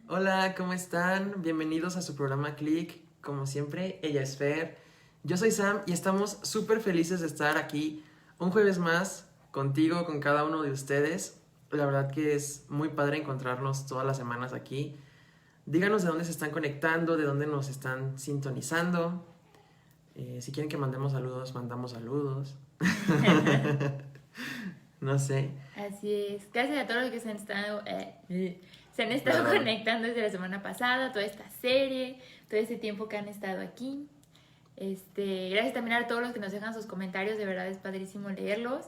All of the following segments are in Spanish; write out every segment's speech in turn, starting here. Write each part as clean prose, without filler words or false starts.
Hola, ¿cómo están? Bienvenidos a su programa Click. Como siempre, ella es Fer. Yo soy Sam y estamos súper felices de estar aquí un jueves más contigo, con cada uno de ustedes. La verdad que es muy padre encontrarnos todas las semanas aquí. Díganos de dónde se están conectando, de dónde nos están sintonizando. Si quieren que mandemos saludos, mandamos saludos. No sé. Así es. Gracias a todos los que se han estado Perdón. conectando desde la semana pasada, toda esta serie, todo este tiempo que han estado aquí. Gracias también a todos los que nos dejan sus comentarios, de verdad es padrísimo leerlos.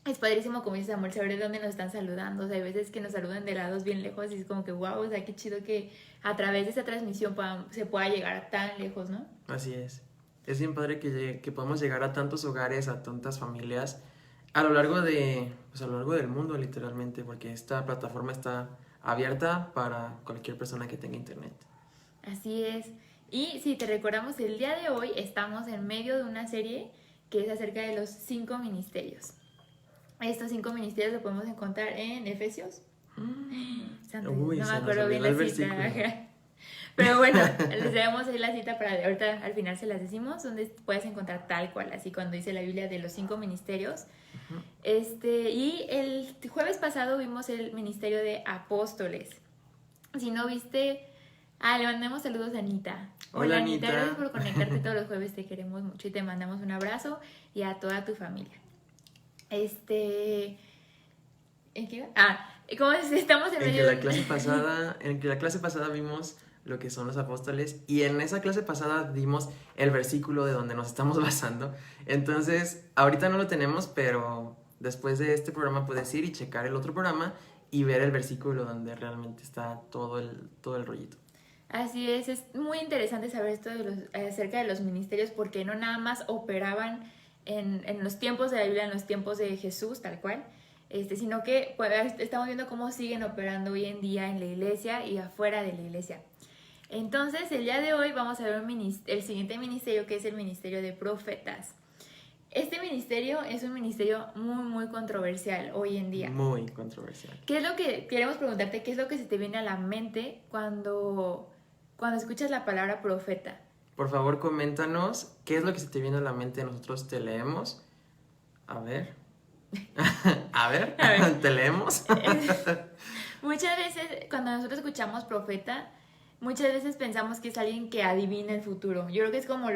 Es padrísimo, como dice Samuel, saber de dónde nos están saludando. O sea, hay veces que nos saludan de lados bien lejos y es como que wow, o sea, qué chido que a través de esta transmisión se pueda llegar tan lejos, ¿no? Así es. Es bien padre que podamos llegar a tantos hogares, a tantas familias, a lo largo a lo largo del mundo, literalmente, porque esta plataforma está abierta para cualquier persona que tenga internet. Así es. Y si te recordamos, el día de hoy estamos en medio de una serie que es acerca de los 5 ministerios. Estos 5 ministerios lo podemos encontrar en Efesios. Santo, Uy, no me se nos acuerdo bien olvidó la el cita. versículo. Pero bueno, les damos ahí la cita para ahorita al final se las decimos, donde puedes encontrar tal cual, así cuando dice la Biblia de los 5 ministerios. Y el jueves pasado vimos el ministerio de apóstoles. Si no viste, le mandamos saludos a Anita. Hola, Hola Anita, gracias Anita. por conectarte todos los jueves, te queremos mucho y te mandamos un abrazo y a toda tu familia. ¿En qué iba? Como estamos en En que medio de la clase pasada, en que la clase pasada vimos lo que son los apóstoles y en esa clase pasada dimos el versículo de donde nos estamos basando. Entonces, ahorita no lo tenemos, pero después de este programa puedes ir y checar el otro programa y ver el versículo donde realmente está todo el rollito. Así es muy interesante saber esto acerca de los ministerios porque no nada más operaban en los tiempos de la Biblia, en los tiempos de Jesús, tal cual, sino que pues, estamos viendo cómo siguen operando hoy en día en la iglesia y afuera de la iglesia. Entonces, el día de hoy vamos a ver el siguiente ministerio, que es el ministerio de profetas. Este ministerio es un ministerio muy, muy controversial hoy en día. Muy controversial. ¿Qué es lo que queremos preguntarte? ¿Qué es lo que se te viene a la mente cuando escuchas la palabra profeta? Por favor, coméntanos qué es lo que se te viene a la mente. Nosotros te leemos. A ver. A ver, A ver. ¿te leemos? Muchas veces cuando nosotros escuchamos profeta, muchas veces pensamos que es alguien que adivina el futuro. Yo creo que es como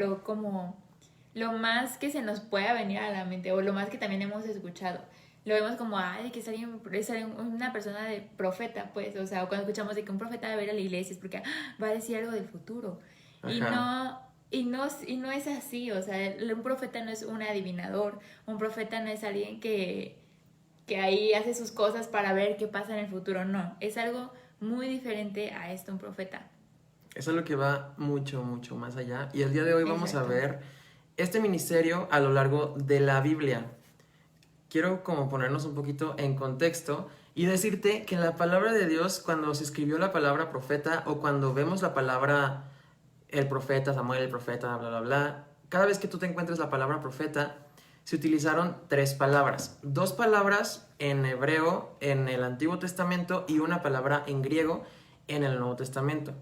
lo más que se nos pueda venir a la mente o lo más que también hemos escuchado. Lo vemos como, que es una persona de profeta, pues, o sea, o cuando escuchamos de que un profeta va a ir a la iglesia es porque va a decir algo del futuro. Y Ajá. no es así, o sea, un profeta no es un adivinador, un profeta no es alguien que ahí hace sus cosas para ver qué pasa en el futuro, no, es algo muy diferente a esto, un profeta. Es algo que va mucho, mucho más allá. Y el día de hoy vamos a Exacto. ver este ministerio a lo largo de la Biblia. Quiero como ponernos un poquito en contexto y decirte que en la palabra de Dios, cuando se escribió la palabra profeta o cuando vemos la palabra el profeta, Samuel el profeta, bla, bla, bla, cada vez que tú te encuentres la palabra profeta, se utilizaron 3 palabras. 2 palabras en hebreo en el Antiguo Testamento y una palabra en griego en el Nuevo Testamento.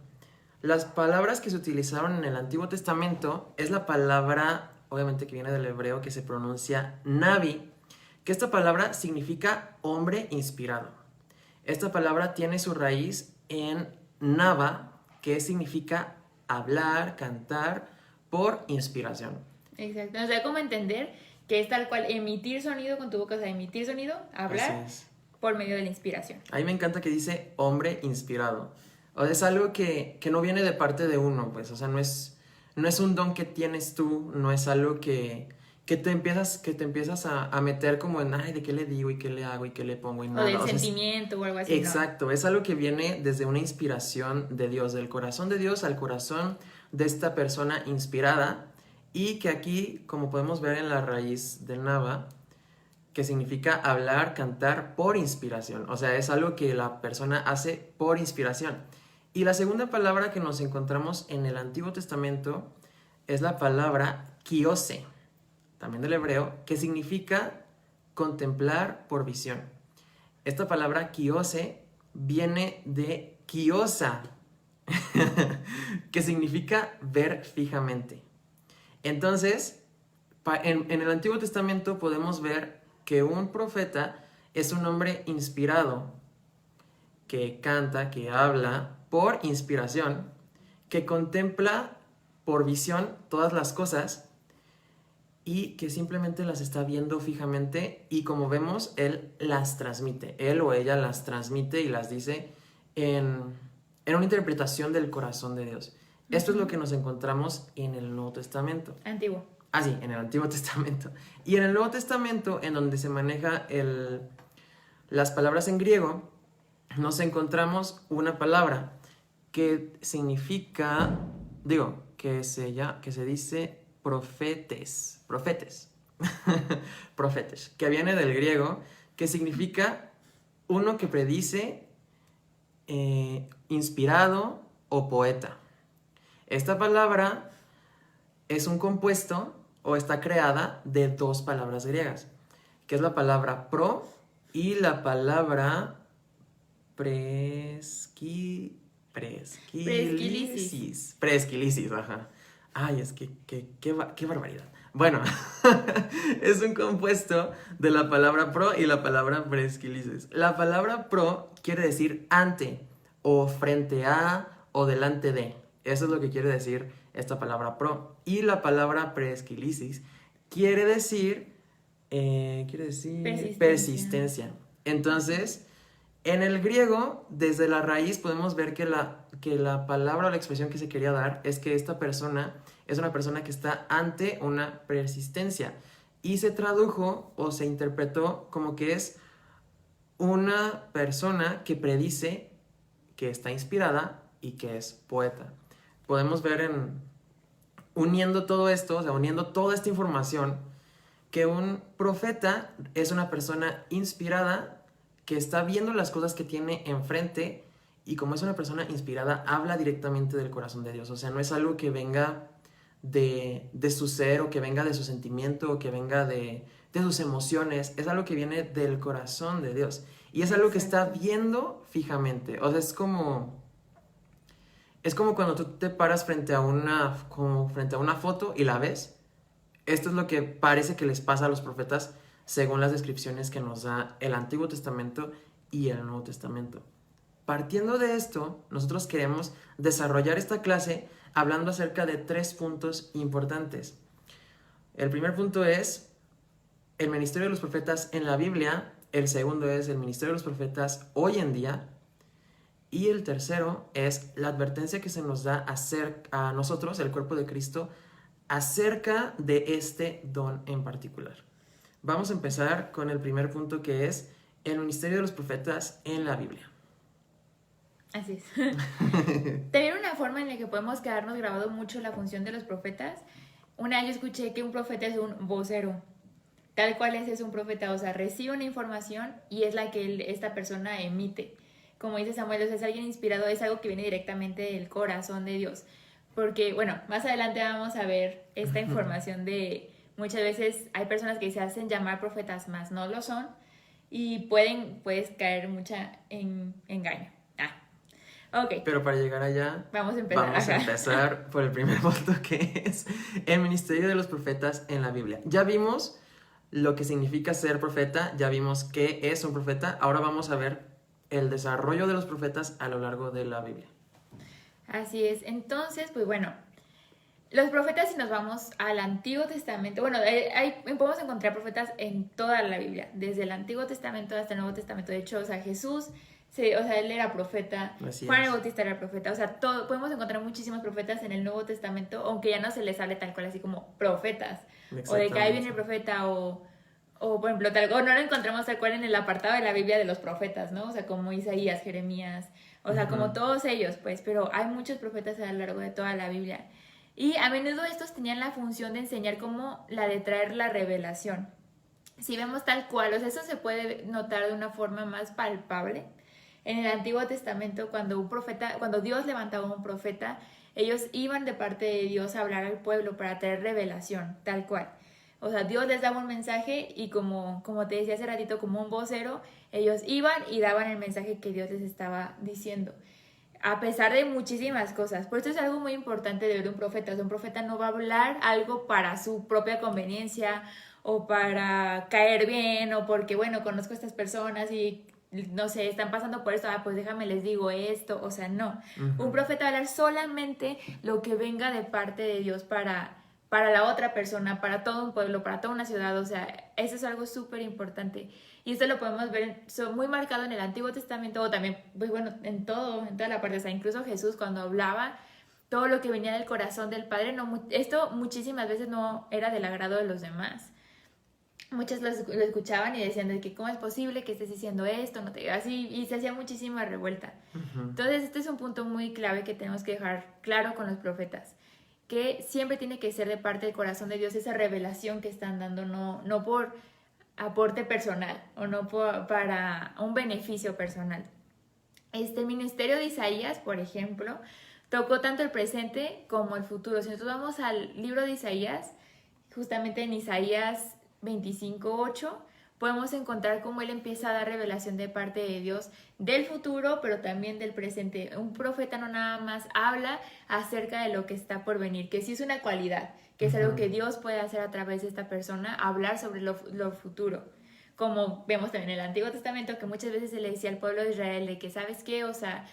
Las palabras que se utilizaron en el Antiguo Testamento es la palabra, obviamente que viene del hebreo, que se pronuncia Navi, que esta palabra significa hombre inspirado. Esta palabra tiene su raíz en Nava, que significa hablar, cantar por inspiración. Exacto, o sea, como entender que es tal cual emitir sonido con tu boca, o sea, emitir sonido, Así hablar es. por medio de la inspiración. A mí me encanta que dice hombre inspirado. O sea, es algo que no viene de parte de uno, pues. O sea, no es un don que tienes tú, no es algo que te empiezas a meter como en, ay, ¿de qué le digo y qué le hago y qué le pongo y O del nada? O sea, sentimiento o algo así, no. exacto, es algo que viene desde una inspiración de Dios, del corazón de Dios al corazón de esta persona inspirada y que aquí, como podemos ver en la raíz del Nava, que significa hablar, cantar por inspiración. O sea, es algo que la persona hace por inspiración. Y la segunda palabra que nos encontramos en el Antiguo Testamento es la palabra kiose, también del hebreo, que significa contemplar por visión. Esta palabra kiose viene de kiosa, que significa ver fijamente. Entonces, en el Antiguo Testamento podemos ver que un profeta es un hombre inspirado, que canta, que habla por inspiración, que contempla por visión todas las cosas y que simplemente las está viendo fijamente y como vemos, él las transmite, él o ella las transmite y las dice en una interpretación del corazón de Dios. Esto es lo que nos encontramos en el Nuevo Testamento. Antiguo. Ah, sí, en el Antiguo Testamento. Y en el Nuevo Testamento, en donde se maneja las palabras en griego, nos encontramos una palabra que significa, que se dice profetes, profetes, que viene del griego, que significa uno que predice, inspirado o poeta. Esta palabra es un compuesto o está creada de dos palabras griegas, que es la palabra pro y la palabra presquilisis, ajá. Ay, es que, qué barbaridad. Bueno, es un compuesto de la palabra pro y la palabra presquilisis. La palabra pro quiere decir ante, o frente a, o delante de. Eso es lo que quiere decir esta palabra pro. Y la palabra presquilisis quiere decir persistencia. Entonces, en el griego, desde la raíz podemos ver que la palabra o la expresión que se quería dar es que esta persona es una persona que está ante una persistencia. Y se tradujo o se interpretó como que es una persona que predice, que está inspirada y que es poeta. Podemos ver uniendo todo esto, o sea, uniendo toda esta información, que un profeta es una persona inspirada que está viendo las cosas que tiene enfrente y como es una persona inspirada, habla directamente del corazón de Dios. O sea, no es algo que venga de su ser o que venga de su sentimiento o que venga de sus emociones. Es algo que viene del corazón de Dios. Y es algo que está viendo fijamente. O sea, es como cuando tú te paras frente a una foto y la ves. Esto es lo que parece que les pasa a los profetas según las descripciones que nos da el Antiguo Testamento y el Nuevo Testamento. Partiendo de esto, nosotros queremos desarrollar esta clase hablando acerca de 3 puntos importantes. El primer punto es el ministerio de los profetas en la Biblia. El segundo es el ministerio de los profetas hoy en día. Y el tercero es la advertencia que se nos da a nosotros, el cuerpo de Cristo, acerca de este don en particular. Vamos a empezar con el primer punto, que es el ministerio de los profetas en la Biblia. Así es. También una forma en la que podemos quedarnos grabado mucho la función de los profetas. Una vez yo escuché que un profeta es un vocero. Tal cual es un profeta, o sea, recibe una información y es la que esta persona emite. Como dice Samuel, o sea, es alguien inspirado, es algo que viene directamente del corazón de Dios. Porque, bueno, más adelante vamos a ver esta información de... Muchas veces hay personas que se hacen llamar profetas, mas no lo son, y puedes caer en engaño. Ok. Pero para llegar allá, vamos a empezar por el primer punto, que es el ministerio de los profetas en la Biblia. Ya vimos lo que significa ser profeta, ya vimos qué es un profeta, ahora vamos a ver el desarrollo de los profetas a lo largo de la Biblia. Así es. Entonces, pues bueno, los profetas, si nos vamos al Antiguo Testamento, bueno, podemos encontrar profetas en toda la Biblia, desde el Antiguo Testamento hasta el Nuevo Testamento. De hecho, o sea, Jesús, él era profeta, Juan el Bautista era profeta, o sea, podemos encontrar muchísimos profetas en el Nuevo Testamento, aunque ya no se les hable tal cual así como profetas, o de que ahí viene el profeta, o por ejemplo, o no lo encontramos tal cual en el apartado de la Biblia de los profetas, ¿no? O sea, como Isaías, Jeremías, o sea, como todos ellos, pues, pero hay muchos profetas a lo largo de toda la Biblia. Y a menudo estos tenían la función de enseñar como la de traer la revelación. Si vemos tal cual, o sea, eso se puede notar de una forma más palpable. En el Antiguo Testamento, cuando Dios levantaba un profeta, ellos iban de parte de Dios a hablar al pueblo para traer revelación, tal cual. O sea, Dios les daba un mensaje y como te decía hace ratito, como un vocero, ellos iban y daban el mensaje que Dios les estaba diciendo. a pesar de muchísimas cosas. Por eso es algo muy importante de ver un profeta. O sea, un profeta no va a hablar algo para su propia conveniencia o para caer bien o porque, bueno, conozco a estas personas y, no sé, están pasando por esto, pues déjame les digo esto. O sea, no. Un profeta va a hablar solamente lo que venga de parte de Dios para la otra persona, para todo un pueblo, para toda una ciudad. O sea, eso es algo súper importante. Y esto lo podemos ver muy marcado en el Antiguo Testamento, o también, pues bueno, en toda la parte. O sea, incluso Jesús cuando hablaba, todo lo que venía del corazón del Padre, esto muchísimas veces no era del agrado de los demás. Muchos lo escuchaban y decían de que cómo es posible que estés diciendo esto, no te así, y se hacía muchísima revuelta. Entonces, este es un punto muy clave que tenemos que dejar claro con los profetas, que siempre tiene que ser de parte del corazón de Dios esa revelación que están dando, no por aporte personal o no para un beneficio personal. El ministerio de Isaías, por ejemplo, tocó tanto el presente como el futuro. Si nosotros vamos al libro de Isaías, justamente en Isaías 25:8, podemos encontrar cómo él empieza a dar revelación de parte de Dios del futuro, pero también del presente. Un profeta no nada más habla acerca de lo que está por venir, que sí es una cualidad, que es algo que Dios puede hacer a través de esta persona, hablar sobre lo futuro. Como vemos también en el Antiguo Testamento, que muchas veces se le decía al pueblo de Israel de que, ¿sabes qué? O sea,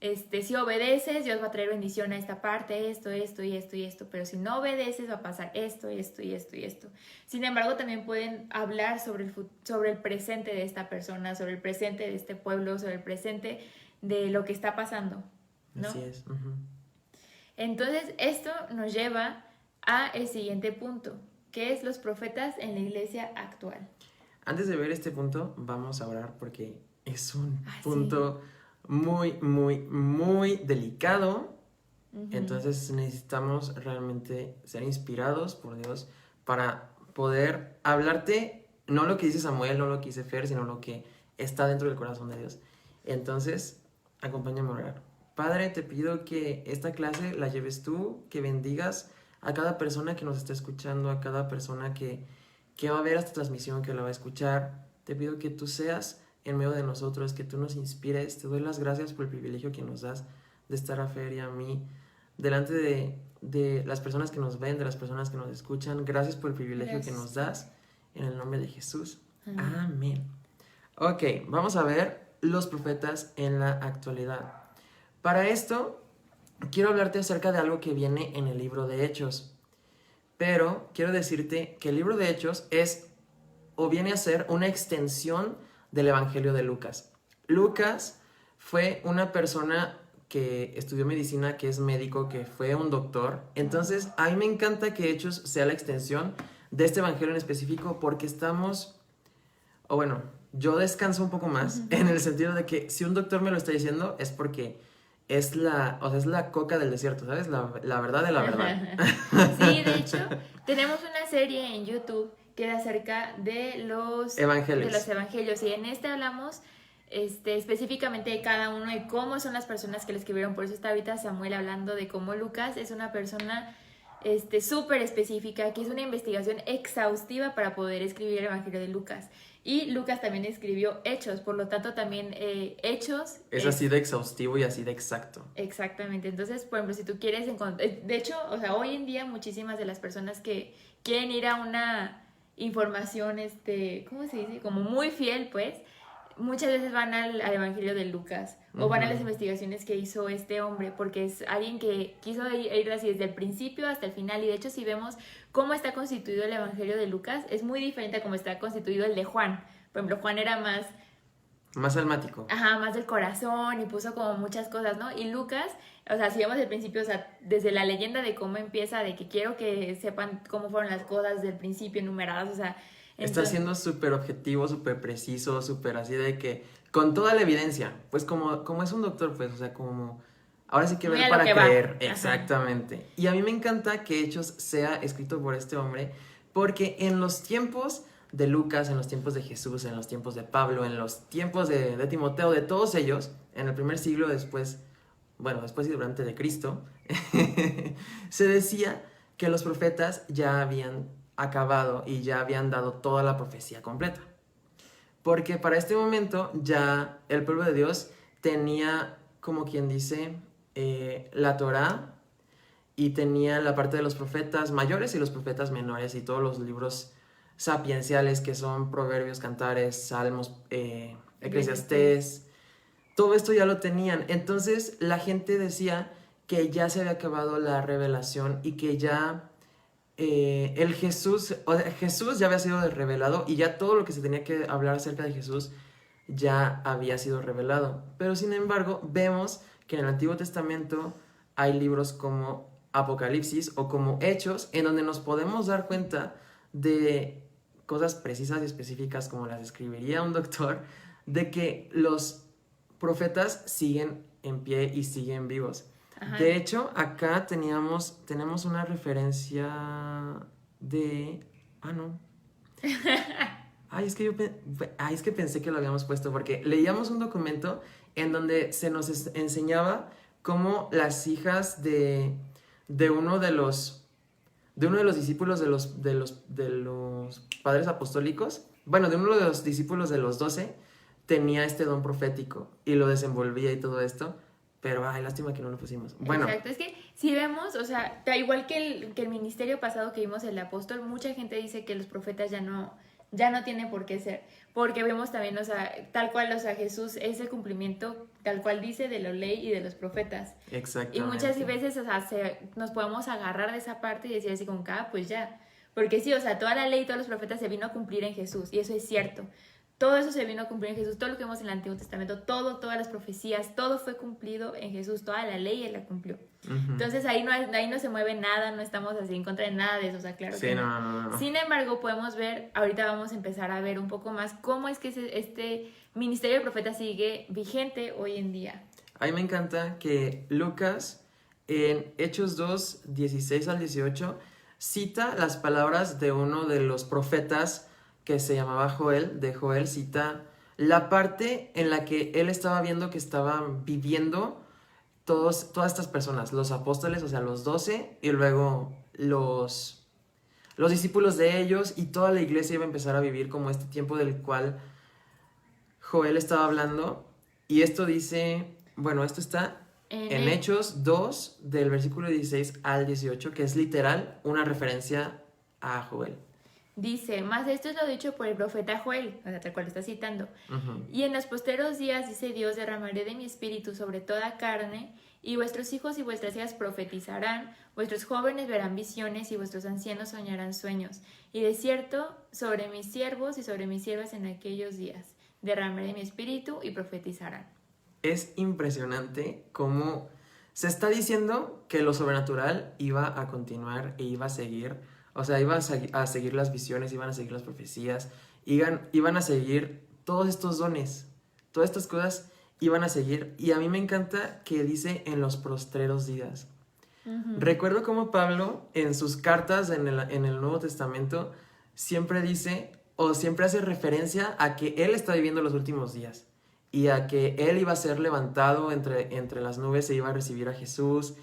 si obedeces, Dios va a traer bendición a esta parte, esto y esto, pero si no obedeces va a pasar esto y esto. Sin embargo, también pueden hablar sobre el presente de esta persona, sobre el presente de este pueblo, sobre el presente de lo que está pasando, ¿no? Así es. Entonces, esto nos lleva a el siguiente punto, que es los profetas en la iglesia actual. Antes de ver este punto, vamos a orar porque es un punto sí. muy, muy, muy delicado. Entonces necesitamos realmente ser inspirados por Dios para poder hablarte, no lo que dice Samuel, no lo que dice Fer, sino lo que está dentro del corazón de Dios. Entonces, acompáñame a orar. Padre, te pido que esta clase la lleves tú, que bendigas a cada persona que nos está escuchando, a cada persona que va a ver esta transmisión, que la va a escuchar. Te pido que tú seas en medio de nosotros, que tú nos inspires. Te doy las gracias por el privilegio que nos das de estar a Fer y a mí delante de las personas que nos ven, de las personas que nos escuchan. Gracias por el privilegio que nos das, en el nombre de Jesús. Amén. Ok, vamos a ver los profetas en la actualidad. Para esto, quiero hablarte acerca de algo que viene en el libro de Hechos. Pero quiero decirte que el libro de Hechos es o viene a ser una extensión del Evangelio de Lucas. Lucas fue una persona que estudió medicina, que es médico, que fue un doctor. Entonces, a mí me encanta que Hechos sea la extensión de este Evangelio en específico porque yo descanso un poco más en el sentido de que si un doctor me lo está diciendo es porque es la coca del desierto, ¿sabes? La verdad de la verdad. Sí, de hecho, tenemos una serie en YouTube que es acerca de los evangelios. Y en este hablamos específicamente de cada uno y cómo son las personas que lo escribieron. Por eso está ahorita Samuel hablando de cómo Lucas es una persona súper específica, que es una investigación exhaustiva para poder escribir el Evangelio de Lucas. Y Lucas también escribió Hechos, por lo tanto también Hechos... Es así de exhaustivo y así de exacto. Exactamente, entonces, por ejemplo, si tú quieres encontrar... De hecho, o sea, hoy en día muchísimas de las personas que quieren ir a una información, ¿cómo se dice? Como muy fiel, pues, muchas veces van al Evangelio de Lucas o van a las investigaciones que hizo este hombre, porque es alguien que quiso ir así desde el principio hasta el final. Y de hecho, si vemos cómo está constituido el Evangelio de Lucas, es muy diferente a cómo está constituido el de Juan. Por ejemplo, Juan era más almático. Ajá, más del corazón y puso como muchas cosas, ¿no? Y Lucas, o sea, si vemos el principio, o sea, desde la leyenda de cómo empieza, de que quiero que sepan cómo fueron las cosas del principio enumeradas, o sea... Está siendo súper objetivo, súper preciso, súper así de que... Con toda la evidencia, pues como es un doctor, pues, o sea, como... Ahora sí que ver para creer, exactamente. Ajá. Y a mí me encanta que Hechos sea escrito por este hombre, porque en los tiempos de Lucas, en los tiempos de Jesús, en los tiempos de Pablo, en los tiempos de Timoteo, de todos ellos, en el primer siglo después y durante de Cristo, se decía que los profetas ya habían acabado y ya habían dado toda la profecía completa. Porque para este momento ya el pueblo de Dios tenía como quien dice, la Torá, y tenía la parte de los profetas mayores y los profetas menores y todos los libros sapienciales que son Proverbios, Cantares, Salmos, Eclesiastés. Todo esto ya lo tenían. Entonces la gente decía que ya se había acabado la revelación y que ya el Jesús, o sea, Jesús ya había sido revelado y ya todo lo que se tenía que hablar acerca de Jesús ya había sido revelado. Pero sin embargo, vemos que en el Antiguo Testamento hay libros como Apocalipsis o como Hechos, en donde nos podemos dar cuenta de cosas precisas y específicas como las escribiría un doctor, de que los profetas siguen en pie y siguen vivos. Ajá. De hecho, acá tenemos una referencia de... Ah, no. Ay, es que pensé que lo habíamos puesto porque leíamos un documento en donde se nos enseñaba cómo las hijas de uno de los discípulos de los padres apostólicos, bueno, de uno de los discípulos de los 12, tenía este don profético y lo desenvolvía y todo esto, pero ay, lástima que no lo pusimos. Bueno. Exacto, es que si vemos, o sea, igual que el ministerio pasado que vimos el apóstol, mucha gente dice que los profetas ya no tienen por qué ser, porque vemos también, o sea, tal cual, o sea, Jesús es el cumplimiento tal cual dice de la ley y de los profetas. Exactamente. Y muchas veces, o sea, nos podemos agarrar de esa parte y decir así como, pues ya, porque sí, o sea, toda la ley y todos los profetas se vino a cumplir en Jesús, y eso es cierto. Todo eso se vino a cumplir en Jesús, todo lo que vemos en el Antiguo Testamento, todas las profecías, todo fue cumplido en Jesús, toda la ley Él la cumplió. Uh-huh. Entonces ahí no se mueve nada, no estamos así en contra de nada de eso, o sea, claro sí, que no. Sin embargo, podemos ver, ahorita vamos a empezar a ver un poco más cómo es que este ministerio de profeta sigue vigente hoy en día. A mí me encanta que Lucas en Hechos 2, 16 al 18 cita las palabras de uno de los profetas que se llamaba Joel, cita la parte en la que él estaba viendo que estaban viviendo todas estas personas, los apóstoles, o sea, los 12, y luego los discípulos de ellos, y toda la iglesia iba a empezar a vivir como este tiempo del cual Joel estaba hablando. Y esto dice, bueno, esto está en Hechos 2, del versículo 16 al 18, que es literal una referencia a Joel. Dice, más esto es lo dicho por el profeta Joel, o sea, tal cual está citando. Uh-huh. Y en los posteros días, dice Dios, derramaré de mi espíritu sobre toda carne, y vuestros hijos y vuestras hijas profetizarán, vuestros jóvenes verán visiones, y vuestros ancianos soñarán sueños. Y de cierto, sobre mis siervos y sobre mis siervas en aquellos días, derramaré mi espíritu y profetizarán. Es impresionante cómo se está diciendo que lo sobrenatural iba a continuar e iba a seguir. O sea, iban a seguir las visiones, iban a seguir las profecías, iban a seguir todos estos dones, todas estas cosas iban a seguir. Y a mí me encanta que dice en los postreros días. Uh-huh. Recuerdo cómo Pablo en sus cartas en el Nuevo Testamento siempre dice o siempre hace referencia a que él está viviendo los últimos días y a que él iba a ser levantado entre las nubes e iba a recibir a Jesús.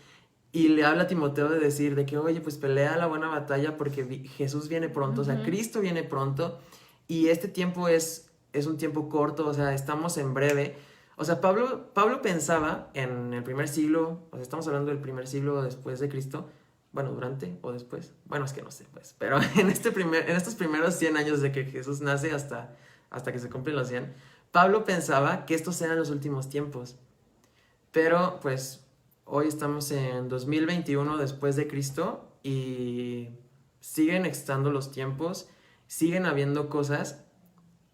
Y le habla a Timoteo de decir de que, oye, pues pelea la buena batalla porque Jesús viene pronto, uh-huh. O sea, Cristo viene pronto y este tiempo es un tiempo corto, o sea, estamos en breve. O sea, Pablo pensaba en el primer siglo, o sea, estamos hablando del primer siglo después de Cristo, bueno, durante o después, bueno, es que no sé, pues, pero en estos primeros 100 años de que Jesús nace hasta que se cumplen los 100, Pablo pensaba que estos eran los últimos tiempos, pero pues... Hoy estamos en 2021 después de Cristo y siguen estando los tiempos, siguen habiendo cosas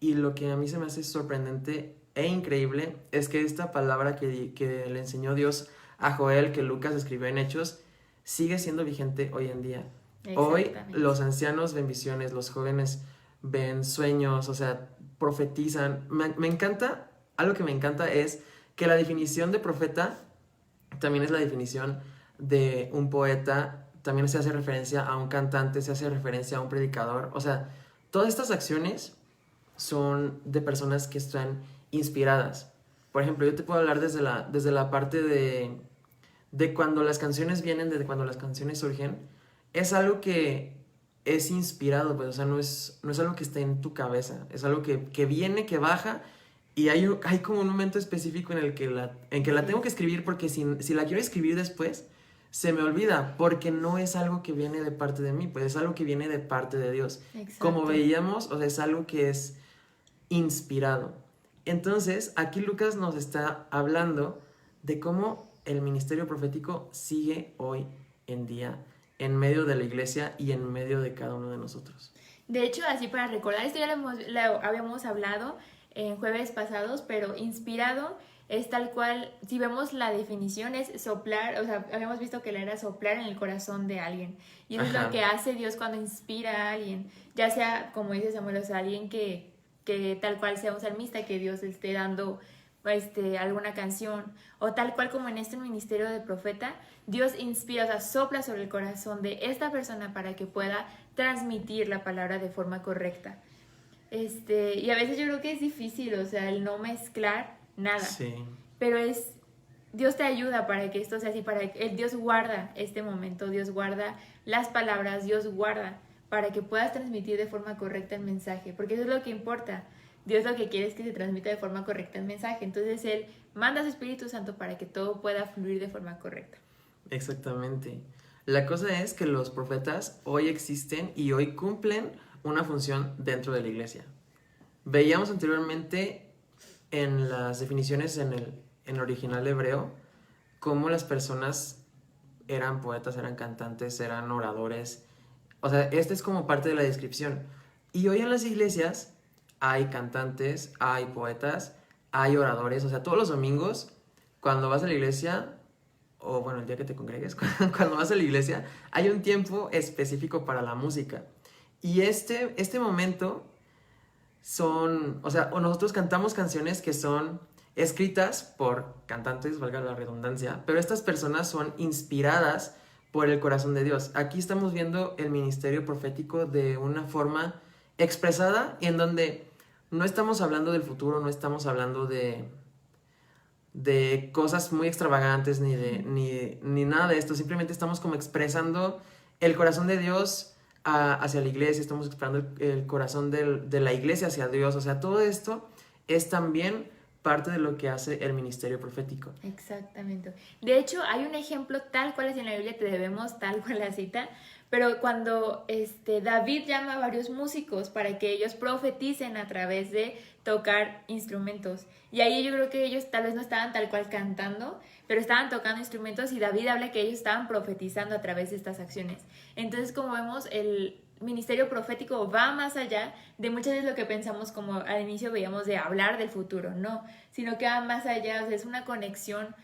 y lo que a mí se me hace sorprendente e increíble es que esta palabra que le enseñó Dios a Joel, que Lucas escribió en Hechos, sigue siendo vigente hoy en día. Hoy los ancianos ven visiones, los jóvenes ven sueños, o sea, profetizan. Me encanta, algo que me encanta es que la definición de profeta también es la definición de un poeta, también se hace referencia a un cantante, se hace referencia a un predicador. O sea, todas estas acciones son de personas que están inspiradas. Por ejemplo, yo te puedo hablar desde la parte de cuando las canciones vienen, desde cuando las canciones surgen. Es algo que es inspirado, pues, o sea, no es algo que esté en tu cabeza, es algo que viene, que baja Y hay como un momento específico en que la tengo que escribir porque si la quiero escribir después, se me olvida porque no es algo que viene de parte de mí, pues es algo que viene de parte de Dios. Exacto. Como veíamos, o sea, es algo que es inspirado. Entonces, aquí Lucas nos está hablando de cómo el ministerio profético sigue hoy en día en medio de la iglesia y en medio de cada uno de nosotros. De hecho, así para recordar, esto ya lo habíamos hablado en jueves pasados, pero inspirado es tal cual, si vemos la definición, es soplar, o sea, habíamos visto que era soplar en el corazón de alguien. Y eso es lo que hace Dios cuando inspira a alguien, ya sea, como dice Samuel, o sea, alguien que tal cual sea un salmista, que Dios le esté dando alguna canción, o tal cual como en este ministerio de profeta, Dios inspira, o sea, sopla sobre el corazón de esta persona para que pueda transmitir la palabra de forma correcta. Y a veces yo creo que es difícil, o sea, el no mezclar nada. Sí. Pero Dios te ayuda para que esto sea así, Dios guarda este momento, Dios guarda las palabras, Dios guarda para que puedas transmitir de forma correcta el mensaje, porque eso es lo que importa. Dios lo que quiere es que se transmita de forma correcta el mensaje, entonces Él manda a su Espíritu Santo para que todo pueda fluir de forma correcta. Exactamente. La cosa es que los profetas hoy existen y hoy cumplen una función dentro de la iglesia. Veíamos anteriormente en las definiciones en el original hebreo cómo las personas eran poetas, eran cantantes, eran oradores. O sea, esta es como parte de la descripción. Y hoy en las iglesias hay cantantes, hay poetas, hay oradores. O sea, todos los domingos, cuando vas a la iglesia, o bueno, el día que te congregues, cuando vas a la iglesia, hay un tiempo específico para la música. Y este momento o sea, nosotros cantamos canciones que son escritas por cantantes, valga la redundancia, pero estas personas son inspiradas por el corazón de Dios. Aquí estamos viendo el ministerio profético de una forma expresada en donde no estamos hablando del futuro, no estamos hablando de cosas muy extravagantes ni nada de esto, simplemente estamos como expresando el corazón de Dios hacia la iglesia, estamos expresando el corazón de la iglesia hacia Dios, o sea, todo esto es también parte de lo que hace el ministerio profético. Exactamente. De hecho, hay un ejemplo tal cual es en la Biblia, te debemos tal cual la cita, pero cuando David llama a varios músicos para que ellos profeticen a través de tocar instrumentos. Y ahí yo creo que ellos tal vez no estaban tal cual cantando, pero estaban tocando instrumentos y David habla que ellos estaban profetizando a través de estas acciones. Entonces, como vemos, el ministerio profético va más allá de muchas veces lo que pensamos, como al inicio veíamos, de hablar del futuro, no, sino que va más allá, o sea, es una conexión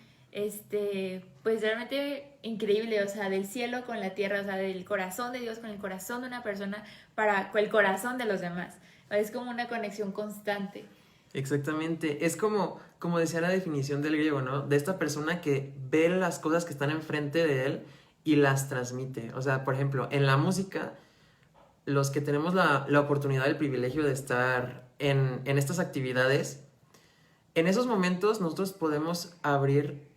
pues realmente increíble, o sea, del cielo con la tierra, o sea, del corazón de Dios con el corazón de una persona para el corazón de los demás. Es como una conexión constante. Exactamente, es como decía la definición del griego, ¿no? De esta persona que ve las cosas que están enfrente de él y las transmite. O sea, por ejemplo, en la música, los que tenemos la oportunidad, el privilegio de estar en estas actividades, en esos momentos nosotros podemos abrir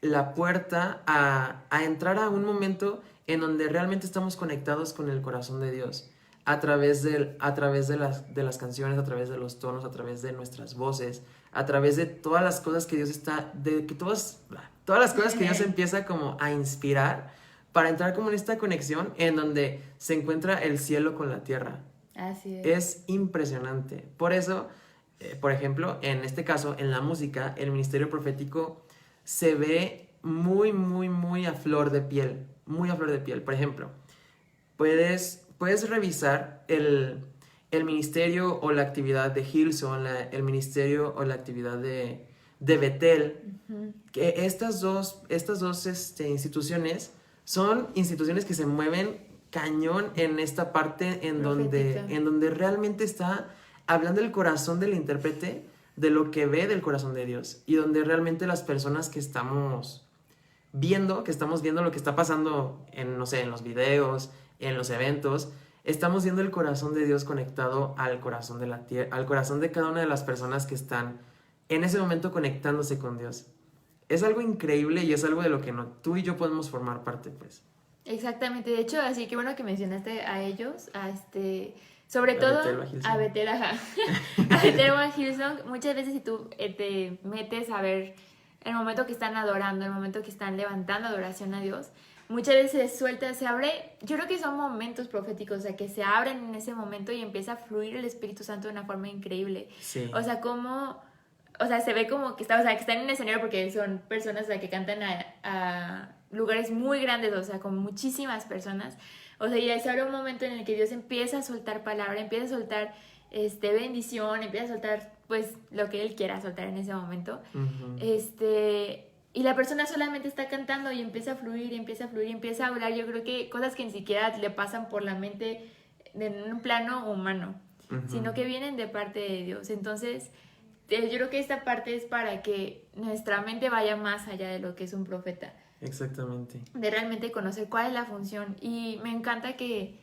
la puerta a entrar a un momento en donde realmente estamos conectados con el corazón de Dios a través de las canciones, a través de los tonos, a través de nuestras voces, a través de todas las cosas que Dios todas las cosas que Dios empieza como a inspirar para entrar como en esta conexión en donde se encuentra el cielo con la tierra. Así es. Es impresionante. Por eso, por ejemplo, en este caso, en la música, el ministerio profético se ve muy, muy, muy a flor de piel. Muy a flor de piel. Por ejemplo, puedes revisar el ministerio o la actividad de Hillsong, el ministerio o la actividad de Bethel. Uh-huh. Que estas dos instituciones son instituciones que se mueven cañón en esta parte en donde realmente está hablando el corazón del intérprete, de lo que ve del corazón de Dios, y donde realmente las personas que estamos viendo lo que está pasando en los videos, en los eventos, estamos viendo el corazón de Dios conectado al corazón de la tierra, al corazón de cada una de las personas que están en ese momento conectándose con Dios. Es algo increíble y es algo de lo que tú y yo podemos formar parte, pues. Exactamente, de hecho, así que bueno que mencionaste a ellos, sobre todo a Bethel, ajá. Eternal Hillsong, muchas veces si tú te metes a ver el momento que están adorando, el momento que están levantando adoración a Dios, muchas veces se suelta, se abre, yo creo que son momentos proféticos, o sea, que se abren en ese momento y empieza a fluir el Espíritu Santo de una forma increíble. Sí. O sea, como, o sea, se ve como que está, o sea, que están en un escenario porque son personas, o sea, que cantan a lugares muy grandes, o sea, con muchísimas personas. O sea, y se abre un momento en el que Dios empieza a soltar palabra, empieza a soltar bendición, empieza a soltar pues lo que Él quiera soltar en ese momento. Y la persona solamente está cantando y empieza a fluir, y empieza a fluir, y empieza a hablar. Yo creo que cosas que ni siquiera le pasan por la mente en un plano humano, sino que vienen de parte de Dios. Entonces, yo creo que esta parte es para que nuestra mente vaya más allá de lo que es un profeta. Exactamente. De realmente conocer cuál es la función. Y me encanta que,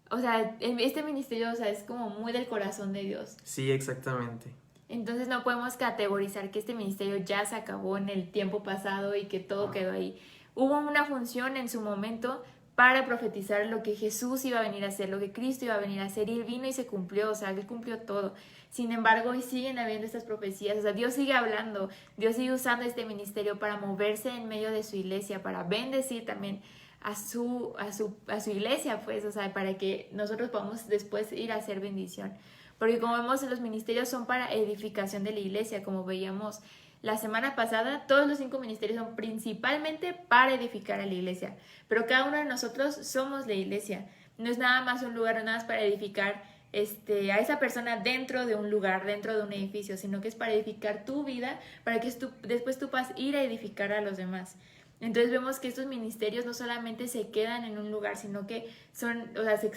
o sea, este ministerio, o sea, es como muy del corazón de Dios. Sí, exactamente. Entonces no podemos categorizar que este ministerio ya se acabó en el tiempo pasado y que todo quedó ahí. Hubo una función en su momento para profetizar lo que Jesús iba a venir a hacer, lo que Cristo iba a venir a hacer, y Él vino y se cumplió, o sea, Él cumplió todo. Sin embargo, hoy siguen habiendo estas profecías, o sea, Dios sigue hablando, Dios sigue usando este ministerio para moverse en medio de su iglesia, para bendecir también a su iglesia, pues, o sea, para que nosotros podamos después ir a hacer bendición. Porque como vemos, los ministerios son para edificación de la iglesia, como veíamos la semana pasada, todos los 5 ministerios son principalmente para edificar a la iglesia, pero cada uno de nosotros somos la iglesia. No es nada más un lugar, no nada más para edificar a esa persona dentro de un lugar, dentro de un edificio, sino que es para edificar tu vida, para que después tú puedas ir a edificar a los demás. Entonces vemos que estos ministerios no solamente se quedan en un lugar, sino que son, o sea, se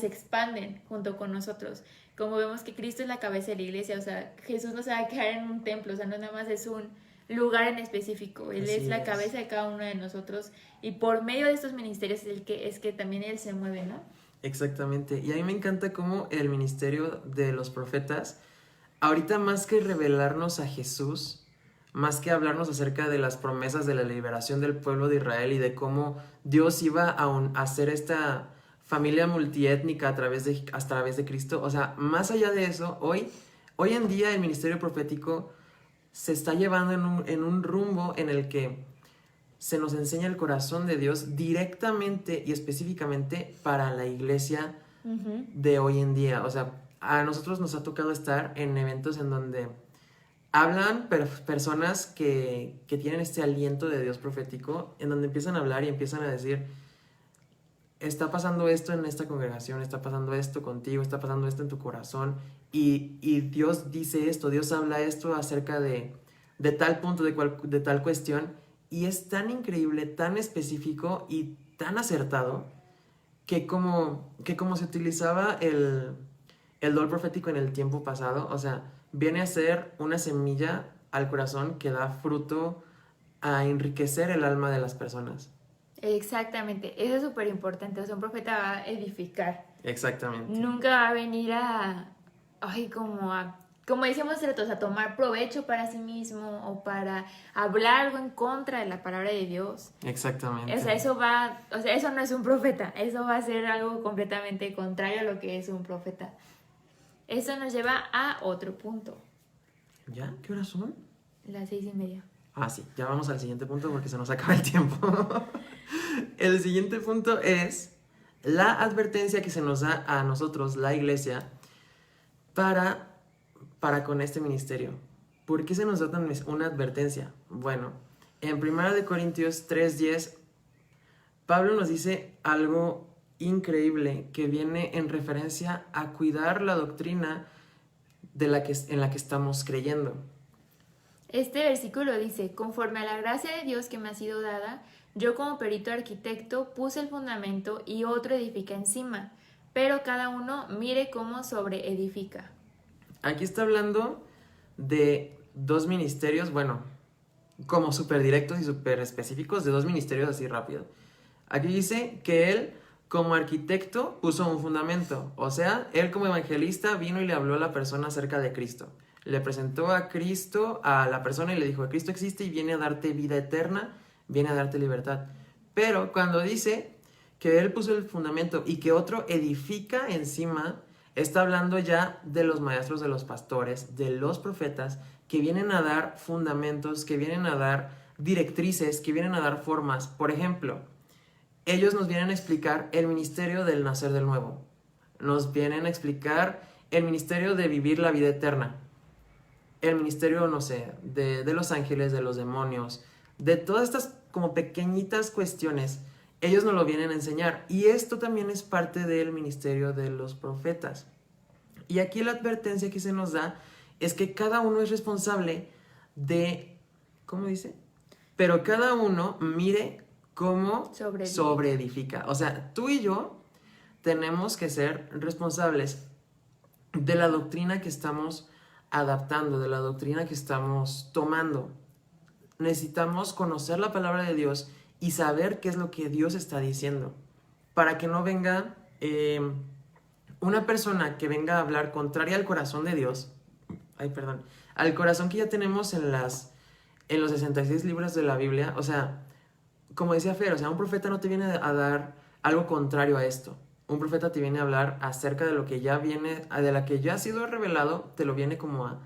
expanden junto con nosotros. Como vemos que Cristo es la cabeza de la iglesia, o sea, Jesús no se va a quedar en un templo, o sea, no nada más es un lugar en específico, Él es la cabeza de cada uno de nosotros, y por medio de estos ministerios es que también Él se mueve, ¿no? Exactamente, y a mí me encanta cómo el ministerio de los profetas, ahorita más que revelarnos a Jesús, más que hablarnos acerca de las promesas de la liberación del pueblo de Israel y de cómo Dios iba a hacer esta familia multiétnica a través de Cristo, o sea, más allá de eso, hoy en día el ministerio profético se está llevando en un rumbo en el que se nos enseña el corazón de Dios directamente y específicamente para la iglesia de hoy en día. O sea, a nosotros nos ha tocado estar en eventos en donde hablan personas que tienen este aliento de Dios profético, en donde empiezan a hablar y empiezan a decir: está pasando esto en esta congregación, está pasando esto contigo, está pasando esto en tu corazón, y Dios dice esto, Dios habla esto acerca de tal punto, de tal cuestión, y es tan increíble, tan específico y tan acertado que como se utilizaba el don profético en el tiempo pasado, o sea, viene a ser una semilla al corazón que da fruto a enriquecer el alma de las personas. Exactamente, eso es súper importante, o sea, un profeta va a edificar. Exactamente. Nunca va a venir como decíamos hace rato, a tomar provecho para sí mismo o para hablar algo en contra de la palabra de Dios. Exactamente. O sea, eso no es un profeta, eso va a ser algo completamente contrario a lo que es un profeta. Eso nos lleva a otro punto. ¿Ya? ¿Qué horas son? Las 6:30. Ah, sí, ya vamos al siguiente punto porque se nos acaba el tiempo. El siguiente punto es la advertencia que se nos da a nosotros, la iglesia, para con este ministerio. ¿Por qué se nos da una advertencia? Bueno, en 1 Corintios 3:10, Pablo nos dice algo increíble que viene en referencia a cuidar la doctrina en la que estamos creyendo. Este versículo dice: conforme a la gracia de Dios que me ha sido dada, yo como perito arquitecto puse el fundamento y otro edifica encima, pero cada uno mire cómo sobreedifica. Aquí está hablando de 2 ministerios, bueno, como súper directos y súper específicos, de 2 ministerios así rápido. Aquí dice que él, como arquitecto, puso un fundamento. O sea, él como evangelista vino y le habló a la persona acerca de Cristo. Le presentó a Cristo a la persona y le dijo: Cristo existe y viene a darte vida eterna, viene a darte libertad. Pero cuando dice que él puso el fundamento y que otro edifica encima, Está hablando ya de los maestros, de los pastores, de los profetas, que vienen a dar fundamentos, que vienen a dar directrices, que vienen a dar formas. Por ejemplo, ellos nos vienen a explicar el ministerio del nacer del nuevo. Nos vienen a explicar el ministerio de vivir la vida eterna. El ministerio, no sé, de los ángeles, de los demonios, de todas estas como pequeñitas cuestiones. Ellos nos lo vienen a enseñar. Y esto también es parte del ministerio de los profetas. Y aquí la advertencia que se nos da es que cada uno es responsable de, ¿cómo dice? Pero cada uno mire cómo sobreedifica. O sea, tú y yo tenemos que ser responsables de la doctrina que estamos adaptando, de la doctrina que estamos tomando. Necesitamos conocer la palabra de Dios y saber qué es lo que Dios está diciendo, para que no venga una persona que venga a hablar contraria al corazón de Dios, al corazón que ya tenemos en los 66 libros de la Biblia. O sea, como decía Fer, o sea, un profeta no te viene a dar algo contrario a esto. Un profeta te viene a hablar acerca de lo que ya viene, de la que ya ha sido revelado, te lo viene como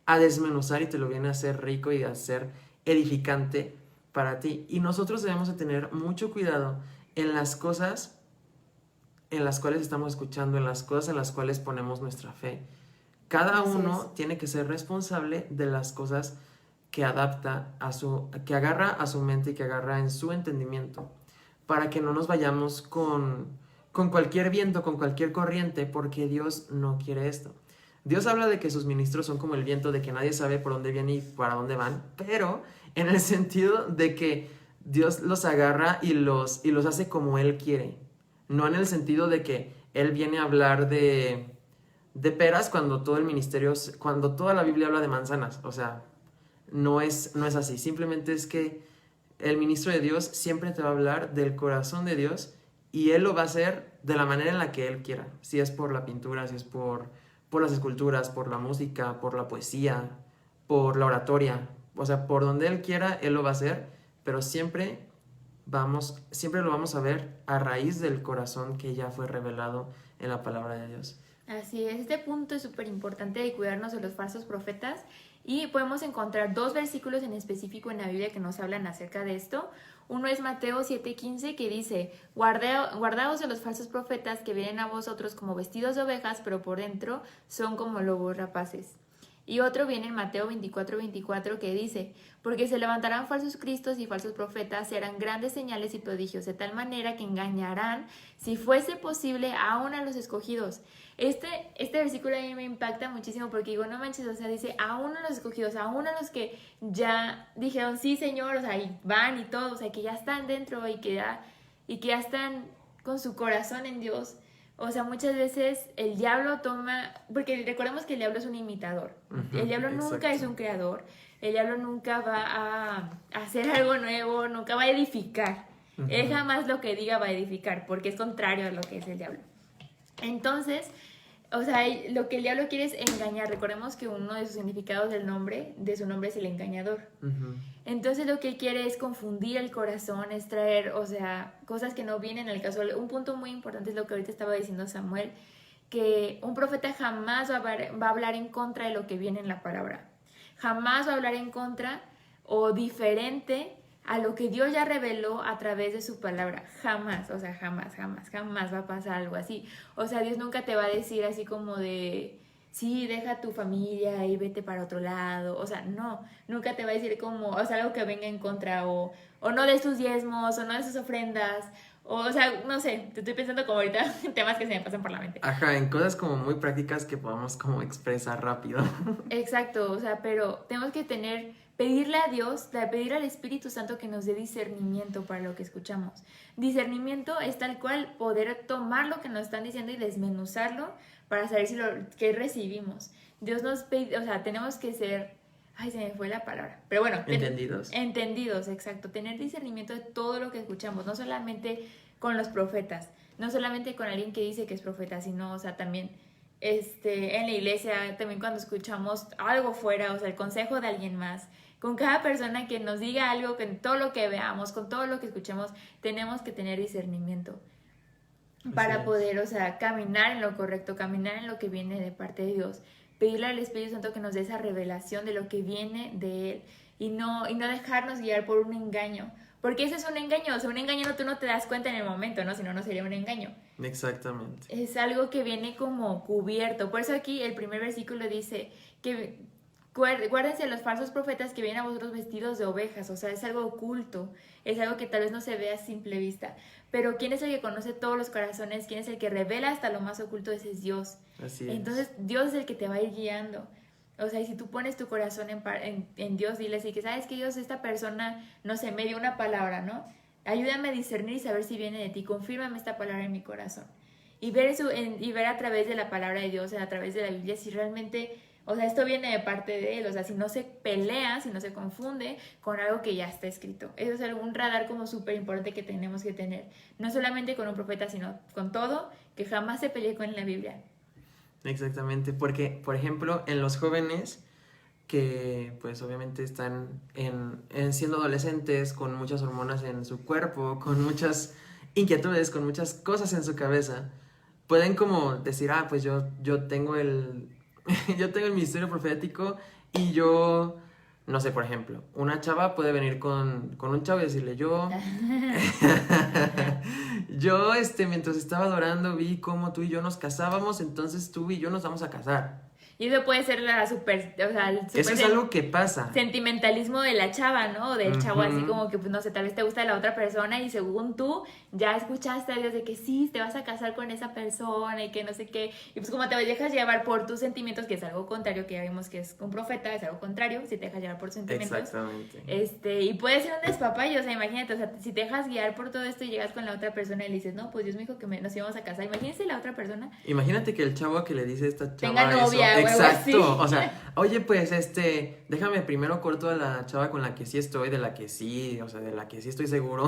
a desmenuzar y te lo viene a hacer rico y a hacer edificante para ti. Y nosotros debemos de tener mucho cuidado en las cosas en las cuales estamos escuchando, en las cosas en las cuales ponemos nuestra fe. Cada uno tiene que ser responsable de las cosas que adapta que agarra a su mente y que agarra en su entendimiento, para que no nos vayamos con cualquier viento, con cualquier corriente, porque Dios no quiere esto. Dios habla de que sus ministros son como el viento, de que nadie sabe por dónde viene y para dónde van, pero en el sentido de que Dios los agarra y los hace como Él quiere. No en el sentido de que Él viene a hablar de peras cuando todo el ministerio, cuando toda la Biblia habla de manzanas. O sea, no es así. Simplemente es que el ministro de Dios siempre te va a hablar del corazón de Dios y Él lo va a hacer de la manera en la que Él quiera. Si es por la pintura, si es por las esculturas, por la música, por la poesía, por la oratoria. O sea, por donde Él quiera, Él lo va a hacer, pero siempre lo vamos a ver a raíz del corazón que ya fue revelado en la palabra de Dios. Así es, este punto es súper importante de cuidarnos de los falsos profetas, y podemos encontrar 2 versículos en específico en la Biblia que nos hablan acerca de esto. Uno es Mateo 7:15, que dice: guardaos de los falsos profetas que vienen a vosotros como vestidos de ovejas, pero por dentro son como lobos rapaces. Y otro viene en Mateo 24:24, que dice: porque se levantarán falsos cristos y falsos profetas, se harán grandes señales y prodigios, de tal manera que engañarán, si fuese posible, aún a los escogidos. Este versículo a mí me impacta muchísimo, porque digo, no manches, o sea, dice, aún a los escogidos, aún a los que ya dijeron, sí, Señor, o sea, y van y todo, o sea, que ya están dentro y que ya están con su corazón en Dios. O sea, muchas veces el diablo toma, porque recordemos que el diablo es un imitador. El diablo nunca es un creador. El diablo nunca va a hacer algo nuevo, nunca va a edificar. Él jamás lo que diga va a edificar, porque es contrario a lo que es el diablo. Entonces, o sea, lo que el diablo quiere es engañar. Recordemos que uno de sus significados de su nombre es el engañador. Entonces lo que él quiere es confundir el corazón, es traer, o sea, cosas que no vienen al caso. Un punto muy importante es lo que ahorita estaba diciendo Samuel, que un profeta jamás va a hablar en contra de lo que viene en la palabra. Jamás va a hablar en contra o diferente a lo que Dios ya reveló a través de su palabra. Jamás, o sea, jamás va a pasar algo así. O sea, Dios nunca te va a decir así como de, sí, deja tu familia y vete para otro lado. O sea, no, nunca te va a decir como, o sea, algo que venga en contra, o no des tus diezmos, o no des tus ofrendas. O sea, no sé, te estoy pensando como ahorita en temas que se me pasan por la mente. Ajá, en cosas como muy prácticas que podamos como expresar rápido. Exacto, o sea, pero tenemos que pedirle a Dios, pedir al Espíritu Santo que nos dé discernimiento para lo que escuchamos. Discernimiento es tal cual poder tomar lo que nos están diciendo y desmenuzarlo para saber si que recibimos. Dios nos pide, o sea, tenemos que ser, ay, se me fue la palabra, pero bueno. Entendidos, exacto. Tener discernimiento de todo lo que escuchamos, no solamente con los profetas, no solamente con alguien que dice que es profeta, sino, o sea, también en la iglesia, también cuando escuchamos algo fuera, o sea, el consejo de alguien más. Con cada persona que nos diga algo, con todo lo que veamos, con todo lo que escuchemos, tenemos que tener discernimiento. para es. poder, o sea, caminar en lo correcto, caminar en lo que viene de parte de Dios. Pedirle al Espíritu Santo que nos dé esa revelación de lo que viene de Él y no dejarnos guiar por un engaño. Porque ese es un engaño, o sea, un engaño tú no te das cuenta en el momento, ¿no? Si no, no sería un engaño. Exactamente. Es algo que viene como cubierto. Por eso aquí el primer versículo dice que guárdense los falsos profetas que vienen a vosotros vestidos de ovejas. O sea, es algo oculto, es algo que tal vez no se ve a simple vista. Pero ¿quién es el que conoce todos los corazones? ¿Quién es el que revela hasta lo más oculto? Ese es Dios. Así es. Entonces Dios es el que te va a ir guiando. O sea, y si tú pones tu corazón en Dios, dile así que, ¿sabes que Dios, esta persona, no sé, me dio una palabra, ¿no? Ayúdame a discernir y saber si viene de ti. Confírmame esta palabra en mi corazón. Y ver a través de la palabra de Dios, a través de la Biblia, si realmente, o sea, esto viene de parte de Él. O sea, si no se pelea, si no se confunde con algo que ya está escrito. Eso es algún radar como súper importante que tenemos que tener. No solamente con un profeta, sino con todo, que jamás se pelee con la Biblia. Exactamente, porque, por ejemplo, en los jóvenes que pues obviamente están siendo adolescentes con muchas hormonas en su cuerpo, con muchas inquietudes, con muchas cosas en su cabeza, pueden como decir, pues yo tengo yo tengo el ministerio profético y yo, no sé, por ejemplo, una chava puede venir con un chavo y decirle, yo mientras estaba adorando vi cómo tú y yo nos casábamos, entonces tú y yo nos vamos a casar. Y eso puede ser Eso es algo que pasa. Sentimentalismo de la chava, ¿no? O del chavo, así como que, pues no sé, tal vez te gusta la otra persona y según tú ya escuchaste a Dios de que sí, te vas a casar con esa persona y que no sé qué. Y pues como te dejas llevar por tus sentimientos, que es algo contrario, que ya vimos que es un profeta, es algo contrario, si te dejas llevar por sentimientos. Exactamente. Y puede ser un despapalle, o sea, imagínate, o sea, si te dejas guiar por todo esto y llegas con la otra persona y le dices, no, pues Dios me dijo que nos íbamos a casar. Imagínense la otra persona. Imagínate que el chavo que le dice a esta chava tenga novia, eso, exacto, o sea, oye, pues, déjame primero corto a la chava con la que sí estoy, de la que sí estoy seguro,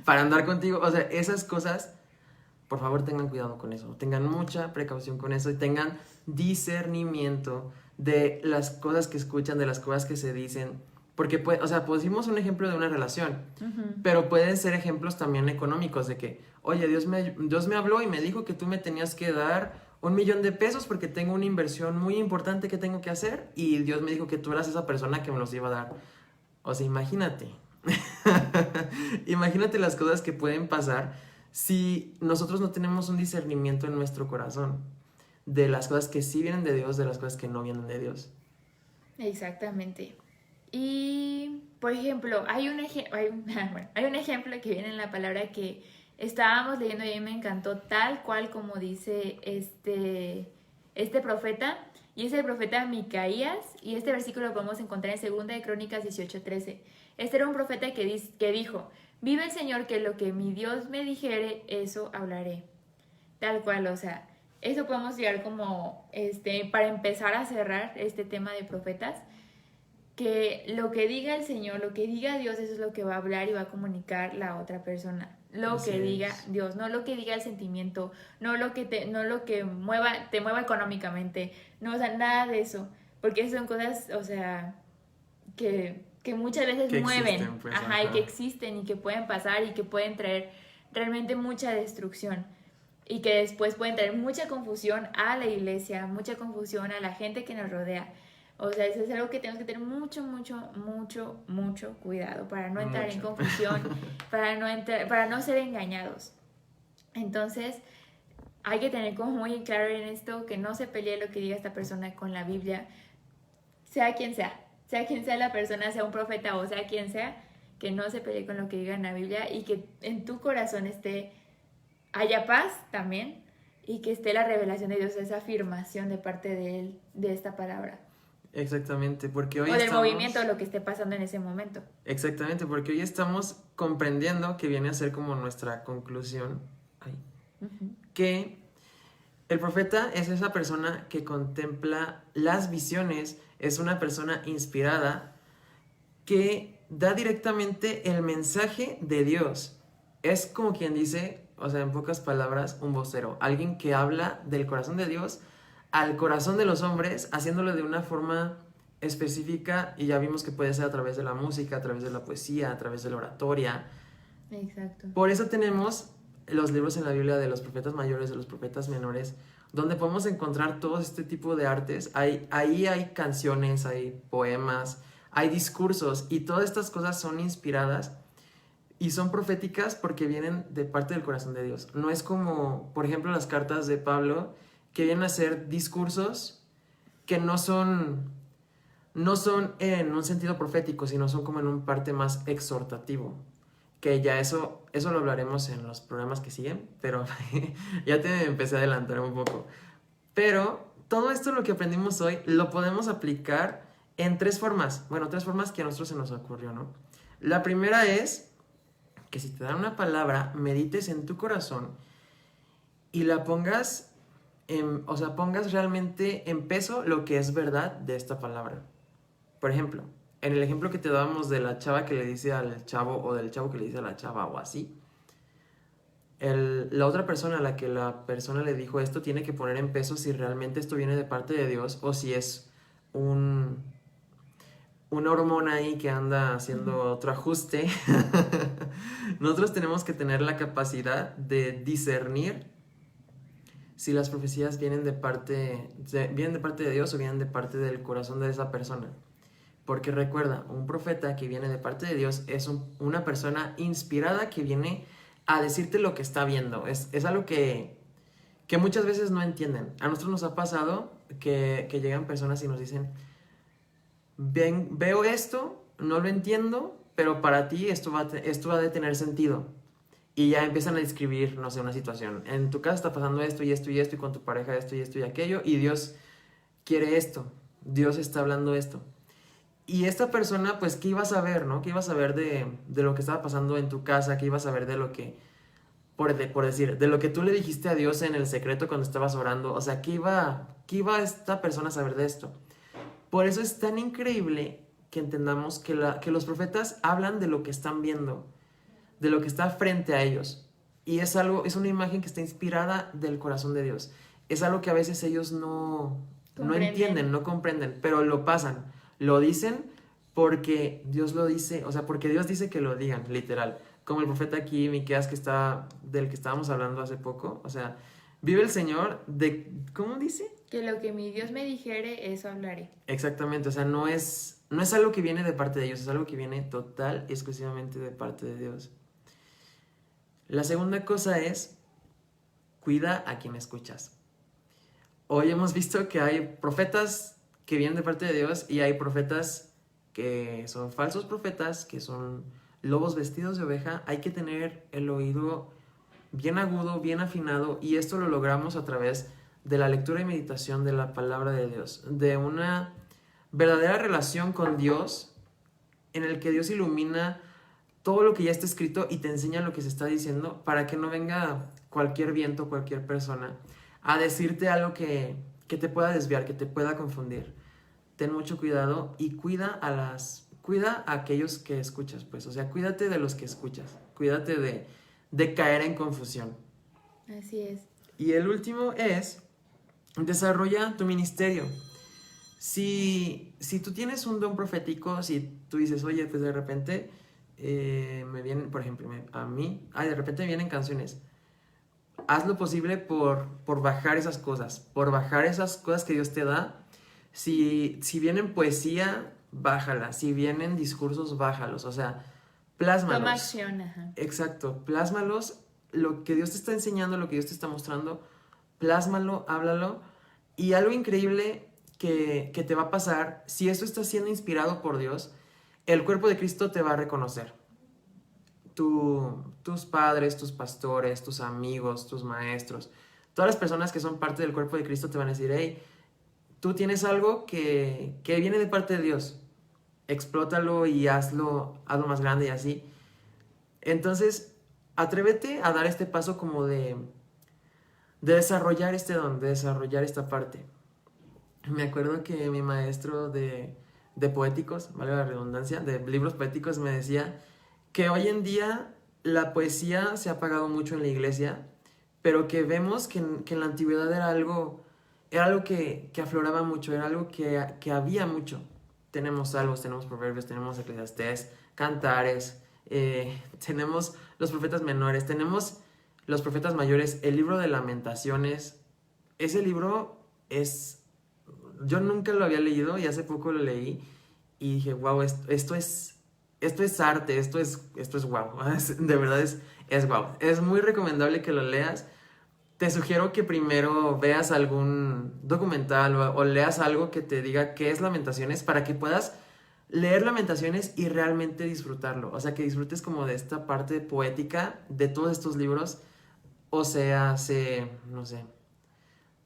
para andar contigo, o sea, esas cosas, por favor tengan cuidado con eso, tengan mucha precaución con eso y tengan discernimiento de las cosas que escuchan, de las cosas que se dicen, porque, o sea, pusimos un ejemplo de una relación, pero pueden ser ejemplos también económicos de que, oye, Dios me habló y me dijo que tú me tenías que dar $1,000,000 porque tengo una inversión muy importante que tengo que hacer y Dios me dijo que tú eras esa persona que me los iba a dar. O sea, imagínate. Imagínate las cosas que pueden pasar si nosotros no tenemos un discernimiento en nuestro corazón de las cosas que sí vienen de Dios, de las cosas que no vienen de Dios. Exactamente. Y, por ejemplo, hay un ejemplo que viene en la palabra que estábamos leyendo y a mí me encantó tal cual como dice este profeta, y es el profeta Micaías, y este versículo lo podemos encontrar en 2 de Crónicas 18:13. Este era un profeta que dijo, vive el Señor que lo que mi Dios me dijere, eso hablaré. Tal cual, o sea, eso podemos llegar como, para empezar a cerrar este tema de profetas, que lo que diga el Señor, lo que diga Dios, eso es lo que va a hablar y va a comunicar la otra persona. Lo que diga Dios, no lo que diga el sentimiento, no lo que te mueva económicamente, no, o sea, nada de eso, porque son cosas, o sea, que muchas veces que mueven, existen, pues, y que existen y que pueden pasar y que pueden traer realmente mucha destrucción y que después pueden traer mucha confusión a la iglesia, mucha confusión a la gente que nos rodea. O sea, eso es algo que tenemos que tener mucho cuidado para no entrar en confusión, para no ser engañados. Entonces, hay que tener como muy claro en esto que no se pelee lo que diga esta persona con la Biblia, sea quien sea la persona, sea un profeta o sea quien sea, que no se pelee con lo que diga en la Biblia y que en tu corazón haya paz también y que esté la revelación de Dios, esa afirmación de parte de Él, de esta palabra. Exactamente, porque hoy movimiento, lo que esté pasando en ese momento. Exactamente, porque hoy estamos comprendiendo que viene a ser como nuestra conclusión, que el profeta es esa persona que contempla las visiones, es una persona inspirada que da directamente el mensaje de Dios. Es como quien dice, o sea, en pocas palabras, un vocero, alguien que habla del corazón de Dios al corazón de los hombres, haciéndolo de una forma específica, y ya vimos que puede ser a través de la música, a través de la poesía, a través de la oratoria. Exacto. Por eso tenemos los libros en la Biblia de los profetas mayores, de los profetas menores, donde podemos encontrar todo este tipo de artes. Ahí hay canciones, hay poemas, hay discursos, y todas estas cosas son inspiradas y son proféticas porque vienen de parte del corazón de Dios. No es como, por ejemplo, las cartas de Pablo, que vienen a ser discursos que no son en un sentido profético, sino son como en un parte más exhortativo. Que ya eso lo hablaremos en los programas que siguen, pero ya te empecé a adelantar un poco. Pero todo esto, lo que aprendimos hoy, lo podemos aplicar en tres formas. Bueno, tres formas que a nosotros se nos ocurrió, ¿no? La primera es que si te dan una palabra, medites en tu corazón y la pongas, pongas realmente en peso lo que es verdad de esta palabra. Por ejemplo, en el ejemplo que te dábamos de la chava que le dice al chavo, o del chavo que le dice a la chava, o así, la otra persona a la que la persona le dijo esto tiene que poner en peso si realmente esto viene de parte de Dios o si es una hormona ahí que anda haciendo otro ajuste. Nosotros tenemos que tener la capacidad de discernir si las profecías vienen de parte de Dios o vienen de parte del corazón de esa persona. Porque recuerda, un profeta que viene de parte de Dios es una persona inspirada que viene a decirte lo que está viendo. Es algo que muchas veces no entienden. A nosotros nos ha pasado que llegan personas y nos dicen, veo esto, no lo entiendo, pero para ti esto va a tener sentido. Y ya empiezan a describir, no sé, una situación. En tu casa está pasando esto y esto y esto, y con tu pareja esto y esto y aquello, y Dios quiere esto. Dios está hablando esto. Y esta persona, pues, ¿qué iba a saber, no? ¿Qué iba a saber de lo que estaba pasando en tu casa? ¿Qué iba a saber de lo que, por decir, de lo que tú le dijiste a Dios en el secreto cuando estabas orando? O sea, ¿qué iba esta persona a saber de esto? Por eso es tan increíble que entendamos que los profetas hablan de lo que están viendo, de lo que está frente a ellos. Y es una imagen que está inspirada del corazón de Dios. Es algo que a veces ellos no entienden, no comprenden, pero lo pasan. Lo dicen porque Dios lo dice, o sea, porque Dios dice que lo digan, literal. Como el profeta aquí, Miqueas, del que estábamos hablando hace poco. O sea, vive el Señor ¿cómo dice? Que lo que mi Dios me dijere, eso hablaré. Exactamente, o sea, no es algo que viene de parte de ellos, es algo que viene total y exclusivamente de parte de Dios. La segunda cosa es, cuida a quien escuchas. Hoy hemos visto que hay profetas que vienen de parte de Dios y hay profetas que son falsos profetas, que son lobos vestidos de oveja. Hay que tener el oído bien agudo, bien afinado, y esto lo logramos a través de la lectura y meditación de la palabra de Dios, de una verdadera relación con Dios en el que Dios ilumina todo lo que ya está escrito y te enseña lo que se está diciendo para que no venga cualquier viento, cualquier persona a decirte algo que te pueda desviar, que te pueda confundir. Ten mucho cuidado y cuida a aquellos que escuchas, pues. O sea, cuídate de los que escuchas. Cuídate de caer en confusión. Así es. Y el último es, desarrolla tu ministerio. Si tú tienes un don profético, si tú dices, oye, pues de repente me vienen, por ejemplo, a mí, de repente me vienen canciones. Haz lo posible por bajar esas cosas que Dios te da. Si vienen poesía, bájala. Si vienen discursos, bájalos. O sea, plásmalos. Toma acción, ajá. Exacto, plásmalos. Lo que Dios te está enseñando, lo que Dios te está mostrando, plásmalo, háblalo. Y algo increíble que te va a pasar, si esto está siendo inspirado por Dios, el cuerpo de Cristo te va a reconocer. Tus padres, tus pastores, tus amigos, tus maestros, todas las personas que son parte del cuerpo de Cristo te van a decir, hey, tú tienes algo que viene de parte de Dios, explótalo y hazlo más grande y así. Entonces, atrévete a dar este paso como de desarrollar este don, de desarrollar esta parte. Me acuerdo que mi maestro de poéticos, vale la redundancia, de libros poéticos, me decía que hoy en día la poesía se ha apagado mucho en la iglesia, pero que vemos que en la antigüedad era algo que afloraba mucho, era algo que había mucho. Tenemos salmos, tenemos proverbios, tenemos Eclesiastés, cantares, tenemos los profetas menores, tenemos los profetas mayores, el libro de Lamentaciones. Ese libro es... Yo nunca lo había leído y hace poco lo leí y dije, wow, esto es arte, esto es wow. De verdad es wow. Es muy recomendable que lo leas. Te sugiero que primero veas algún documental o leas algo que te diga qué es Lamentaciones para que puedas leer Lamentaciones y realmente disfrutarlo. O sea, que disfrutes como de esta parte poética de todos estos libros. O sea, no sé,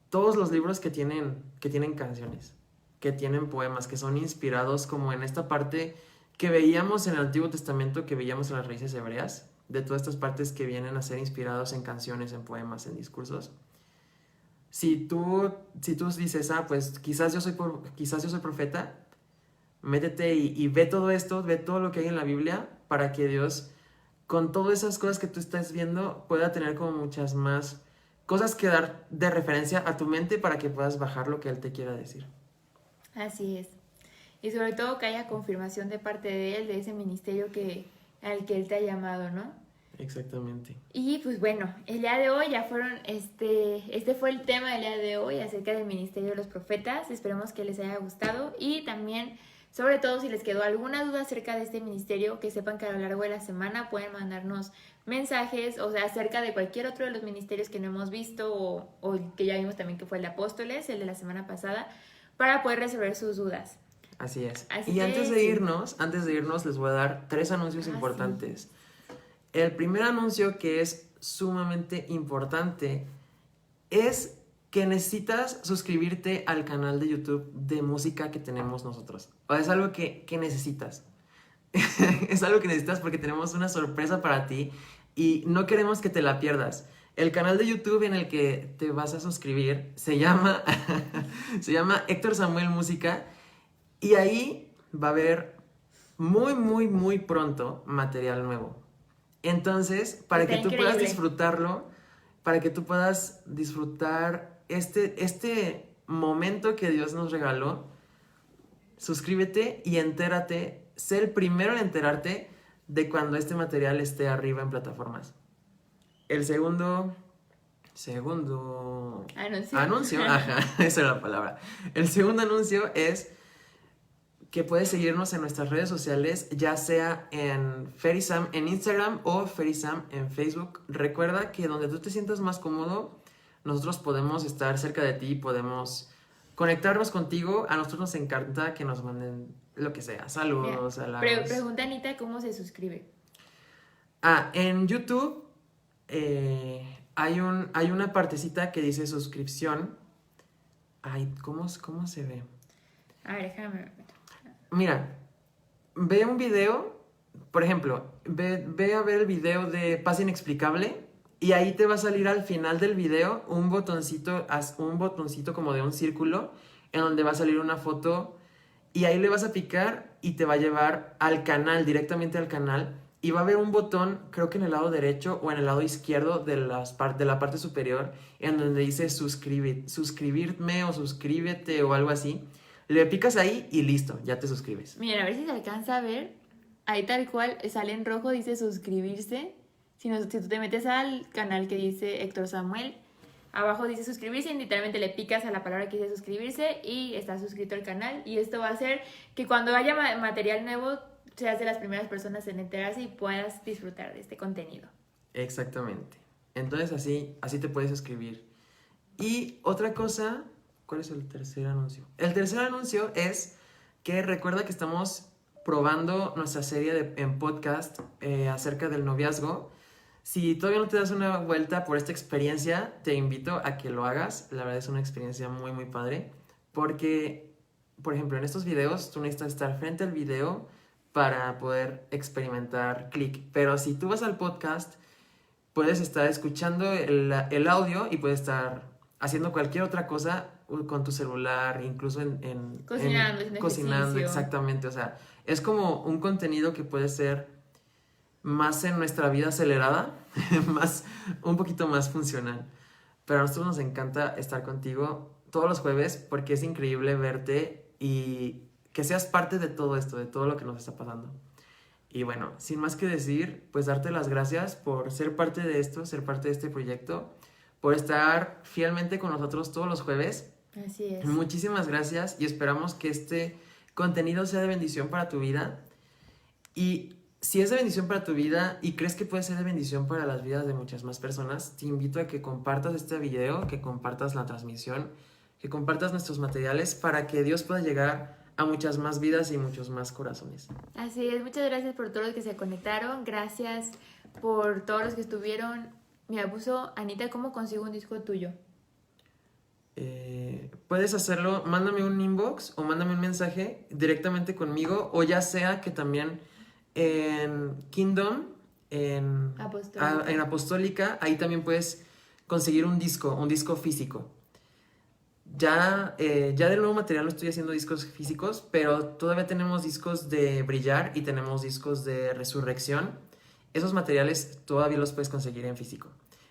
todos los libros que tienen canciones, que tienen poemas, que son inspirados como en esta parte que veíamos en el Antiguo Testamento, que veíamos en las raíces hebreas, de todas estas partes que vienen a ser inspirados en canciones, en poemas, en discursos. Si tú dices, pues quizás yo soy profeta, métete y ve todo esto, ve todo lo que hay en la Biblia para que Dios, con todas esas cosas que tú estás viendo, pueda tener como muchas más cosas que dar de referencia a tu mente para que puedas bajar lo que Él te quiera decir. Así es. Y sobre todo que haya confirmación de parte de Él, de ese ministerio al que Él te ha llamado, ¿no? Exactamente. Y pues bueno, el día de hoy ya fueron, este fue el tema del día de hoy acerca del ministerio de los profetas. Esperemos que les haya gustado y también, sobre todo, si les quedó alguna duda acerca de este ministerio, que sepan que a lo largo de la semana pueden mandarnos mensajes, o sea, acerca de cualquier otro de los ministerios que no hemos visto o que ya vimos también que fue el de Apóstoles, el de la semana pasada, para poder resolver sus dudas. Así es. Así y que, antes de irnos les voy a dar 3 anuncios importantes. Sí. El primer anuncio, que es sumamente importante, es que necesitas suscribirte al canal de YouTube de música que tenemos nosotros. O es algo que necesitas. Es algo que necesitas porque tenemos una sorpresa para ti y no queremos que te la pierdas. El canal de YouTube en el que te vas a suscribir se llama Héctor Samuel Música, y ahí va a haber muy, muy, muy pronto material nuevo. Entonces, para que tú puedas disfrutarlo, para que tú puedas disfrutar este momento que Dios nos regaló, suscríbete y entérate, sé el primero en enterarte de cuando este material esté arriba en plataformas. El segundo anuncio, ajá, esa era la palabra. El segundo anuncio es que puedes seguirnos en nuestras redes sociales, ya sea en Ferisam en Instagram o Ferisam en Facebook. Recuerda que donde tú te sientas más cómodo, nosotros podemos estar cerca de ti, podemos conectarnos contigo. A nosotros nos encanta que nos manden lo que sea, saludos, halagos. Pregunta Anita, ¿cómo se suscribe? En YouTube hay una partecita que dice suscripción. Ay, ¿cómo se ve? A ver, déjame ver. Mira, ve un video, por ejemplo, ve a ver el video de Paz Inexplicable y ahí te va a salir al final del video un botoncito como de un círculo en donde va a salir una foto y ahí le vas a picar y te va a llevar al canal, directamente al canal, y va a haber un botón, creo que en el lado derecho o en el lado izquierdo de la parte superior, en donde dice suscribirme o suscríbete o algo así. Le picas ahí y listo, ya te suscribes. Miren, a ver si se alcanza a ver. Ahí tal cual sale en rojo, dice suscribirse. Si tú te metes al canal que dice Héctor Samuel, abajo dice suscribirse y literalmente le picas a la palabra que dice suscribirse y estás suscrito al canal. Y esto va a hacer que cuando haya material nuevo seas de las primeras personas en enterarse y puedas disfrutar de este contenido. Exactamente. Entonces así te puedes suscribir. Y otra cosa... ¿Cuál es el tercer anuncio? El tercer anuncio es que recuerda que estamos probando nuestra serie en podcast acerca del noviazgo. Si todavía no te das una vuelta por esta experiencia, te invito a que lo hagas. La verdad es una experiencia muy, muy padre. Porque, por ejemplo, en estos videos tú necesitas estar frente al video para poder experimentar clic. Pero si tú vas al podcast, puedes estar escuchando el audio y puedes estar haciendo cualquier otra cosa con tu celular, incluso cocinando, exactamente. O sea, es como un contenido que puede ser más en nuestra vida acelerada, un poquito más funcional. Pero a nosotros nos encanta estar contigo todos los jueves porque es increíble verte y que seas parte de todo esto, de todo lo que nos está pasando. Y bueno, sin más que decir, pues darte las gracias por ser parte de esto, ser parte de este proyecto, por estar fielmente con nosotros todos los jueves. Así es. Muchísimas gracias y esperamos que este contenido sea de bendición para tu vida. Y si es de bendición para tu vida y crees que puede ser de bendición para las vidas de muchas más personas, te invito a que compartas este video, que compartas la transmisión, que compartas nuestros materiales para que Dios pueda llegar a muchas más vidas y muchos más corazones. Así es, muchas gracias por todos los que se conectaron, gracias por todos los que estuvieron. Mi abuso, Anita, ¿cómo consigo un disco tuyo? Puedes hacerlo, mándame un inbox o mándame un mensaje directamente conmigo, o ya sea que también en Kingdom, en Apostólica, ahí también puedes conseguir un disco físico. Ya del nuevo material no estoy haciendo discos físicos, pero todavía tenemos discos de Brillar y tenemos discos de Resurrección. Esos materiales todavía los puedes conseguir en físico,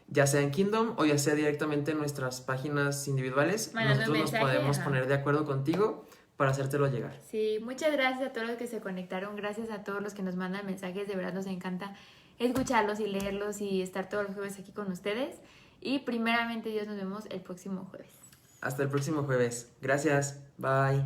ya sea en Kingdom o ya sea directamente en nuestras páginas individuales. Nosotros nos podemos poner de acuerdo contigo para hacértelo llegar. Sí, muchas gracias a todos los que se conectaron, gracias a todos los que nos mandan mensajes, de verdad nos encanta escucharlos y leerlos y estar todos los jueves aquí con ustedes. Y primeramente Dios, nos vemos el próximo jueves. Hasta el próximo jueves. Gracias. Bye.